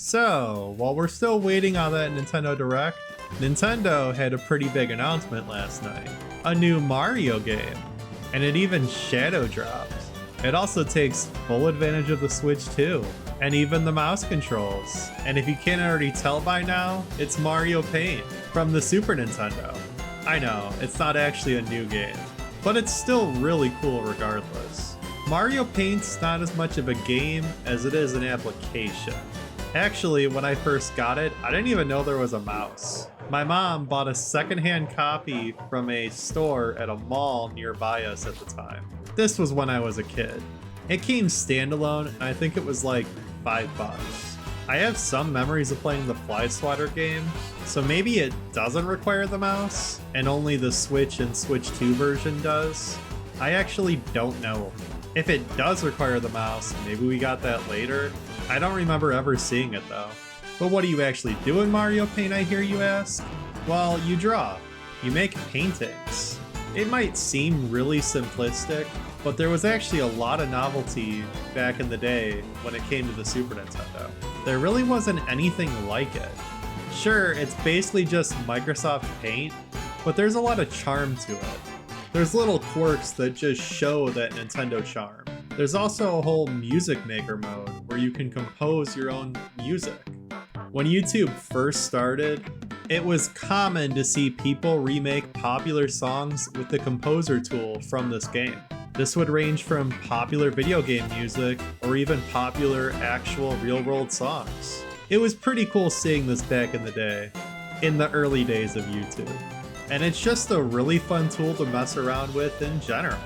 So, while we're still waiting on that Nintendo Direct, Nintendo had a pretty big announcement last night. A new Mario game. And it even shadow dropped. It also takes full advantage of the Switch too, and even the mouse controls. And if you can't already tell by now, it's Mario Paint from the Super Nintendo. I know, it's not actually a new game, but it's still really cool regardless. Mario Paint's not as much of a game as it is an application. Actually, when I first got it, I didn't even know there was a mouse. My mom bought a secondhand copy from a store at a mall nearby us at the time. This was when I was a kid. It came standalone, and I think it was like $5. I have some memories of playing the Fly Swatter game, so maybe it doesn't require the mouse, and only the Switch and Switch 2 version does. I actually don't know. If it does require the mouse, maybe we got that later. I don't remember ever seeing it though. But what do you actually do in Mario Paint, I hear you ask? Well, you draw. You make paintings. It might seem really simplistic, but there was actually a lot of novelty back in the day when it came to the Super Nintendo. There really wasn't anything like it. Sure, it's basically just Microsoft Paint, but there's a lot of charm to it. There's little quirks that just show that Nintendo charm. There's also a whole music maker mode where you can compose your own music. When YouTube first started, it was common to see people remake popular songs with the composer tool from this game. This would range from popular video game music or even popular actual real-world songs. It was pretty cool seeing this back in the day, in the early days of YouTube. And it's just a really fun tool to mess around with in general.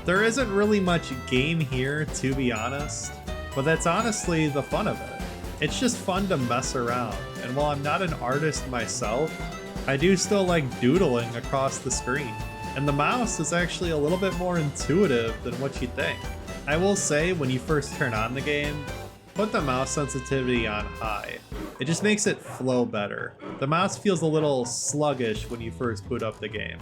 There isn't really much game here, to be honest, but that's honestly the fun of it. It's just fun to mess around, and while I'm not an artist myself, I do still like doodling across the screen. And the mouse is actually a little bit more intuitive than what you think. I will say, when you first turn on the game, put the mouse sensitivity on high. It just makes it flow better. The mouse feels a little sluggish when you first boot up the game.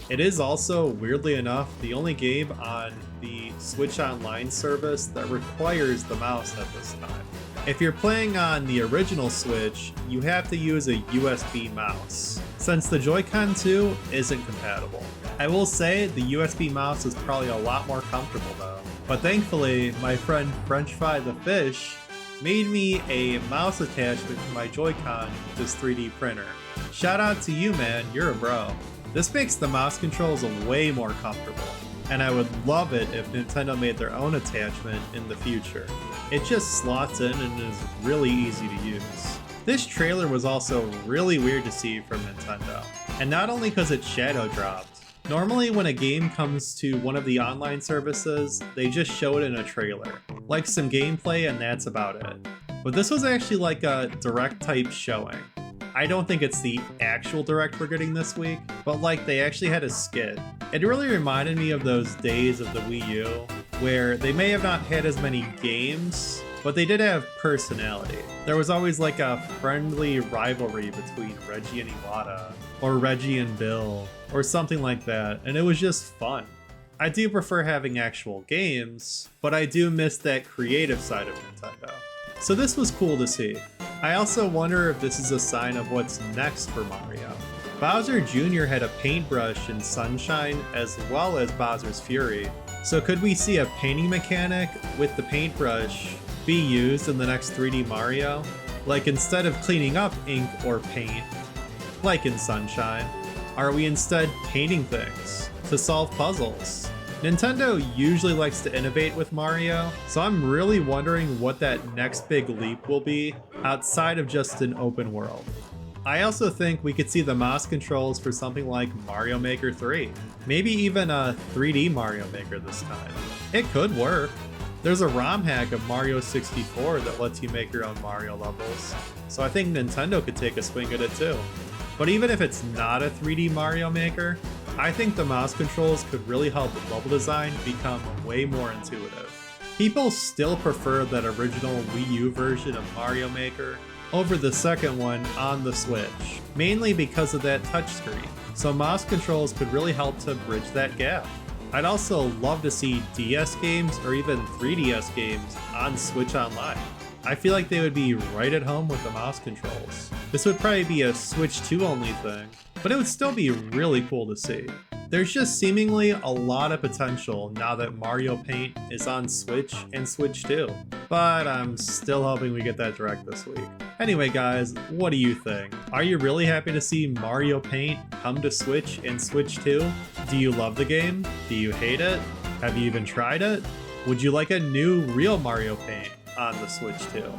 It is also, weirdly enough, the only game on the Switch Online service that requires the mouse at this time. If you're playing on the original Switch, you have to use a USB mouse, since the Joy-Con 2 isn't compatible. I will say the USB mouse is probably a lot more comfortable though, but thankfully my friend Frenchfry the Fish made me a mouse attachment for my Joy-Con with his 3D printer. Shout out to you, man, you're a bro. This makes the mouse controls way more comfortable, and I would love it if Nintendo made their own attachment in the future. It just slots in and is really easy to use. This trailer was also really weird to see from Nintendo, and not only because it shadow dropped. Normally when a game comes to one of the online services, they just show it in a trailer, like some gameplay and that's about it. But this was actually like a direct type showing. I don't think it's the actual direct we're getting this week, but like they actually had a skit. It really reminded me of those days of the Wii U, where they may have not had as many games, but they did have personality. There was always like a friendly rivalry between Reggie and Iwata, or Reggie and Bill, or something like that, and it was just fun. I do prefer having actual games, but I do miss that creative side of Nintendo. So this was cool to see. I also wonder if this is a sign of what's next for Mario. Bowser Jr. had a paintbrush in Sunshine as well as Bowser's Fury, so could we see a painting mechanic with the paintbrush be used in the next 3D Mario? Like instead of cleaning up ink or paint, like in Sunshine, are we instead painting things to solve puzzles? Nintendo usually likes to innovate with Mario, so I'm really wondering what that next big leap will be outside of just an open world. I also think we could see the mouse controls for something like Mario Maker 3. Maybe even a 3D Mario Maker this time. It could work. There's a ROM hack of Mario 64 that lets you make your own Mario levels, so I think Nintendo could take a swing at it too. But even if it's not a 3D Mario Maker, I think the mouse controls could really help the level design become way more intuitive. People still prefer that original Wii U version of Mario Maker over the second one on the Switch, mainly because of that touchscreen, so mouse controls could really help to bridge that gap. I'd also love to see DS games or even 3DS games on Switch Online. I feel like they would be right at home with the mouse controls. This would probably be a Switch 2 only thing, but it would still be really cool to see. There's just seemingly a lot of potential now that Mario Paint is on Switch and Switch 2, but I'm still hoping we get that direct this week. Anyway guys, what do you think? Are you really happy to see Mario Paint come to Switch and Switch 2? Do you love the game? Do you hate it? Have you even tried it? Would you like a new real Mario Paint on the Switch 2?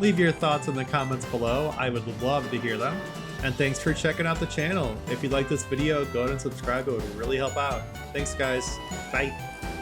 Leave your thoughts in the comments below, I would love to hear them. And thanks for checking out the channel. If you like this video, go ahead and subscribe, it would really help out. Thanks guys, bye.